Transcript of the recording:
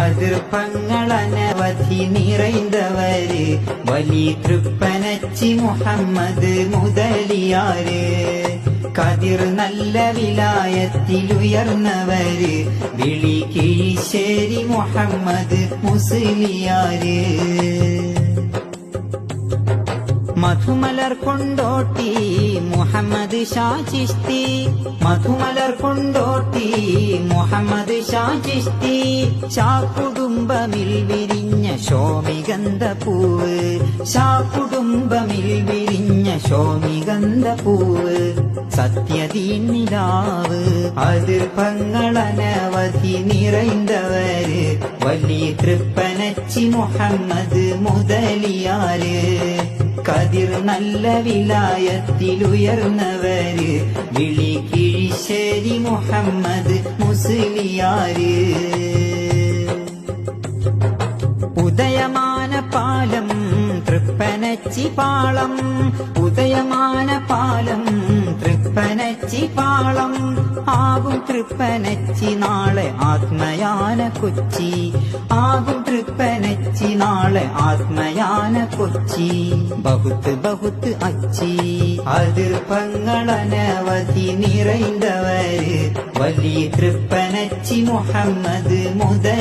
അതിർപ്പങ്ങളനവധി നിറൈந்தവര് വലിയ തൃപ്പനച്ചി മുഹമ്മദ് മുതലിയാര്. കതിർ നല്ല വിലായത്തിലുയർന്നവര് വിളി കിഴിശ്ശേരി മുഹമ്മദ് മുസ്ലിയാര്. മധുമലർ കൊണ്ടോട്ടി മുഹമ്മദ് ഷാ ചിശ്തി, മധുമലർ കൊണ്ടോട്ടി മുഹമ്മദ് ഷാ ചിശ്തി. ഷാകുടുംബമിൽ വിരിഞ്ഞ ശോമിഗന്ധപ്പൂവ്, ഷാകുടുംബമിൽ വിരിഞ്ഞ ശോമിഗന്ധപ്പൂവ്. സത്യദീൻ നിലാവ് അതിർപ്പങ്ങളനവധി നിറൈந்தവര് വലിയ തൃപ്പനച്ചി മുഹമ്മദ് മുതലിയാര്. കതിർ നല്ല വിലായത്തിലുയർന്നവര് വിളി കിഴിശ്ശേരി മുഹമ്മദ് മുസ്ലിയാര്. ഉദയമാന പാലം തൃപ്പനച്ചി പാളം, ഉദയമാന പാലം തൃപ്പനച്ചി പാളം. ആകും തൃപ്പനച്ചി നാളെ ആത്മയാന കൊച്ചി, ആകും തൃപ്പനച്ചി നാളെ ആത്മയാന കൊച്ചി. ബഹുത്ത് ബഹുത്ത് അച്ചി അതിർപ്പങ്ങളനവധി നിറൈந்தവര് വലിയ തൃപ്പനച്ചി മുഹമ്മദ് മുതൽ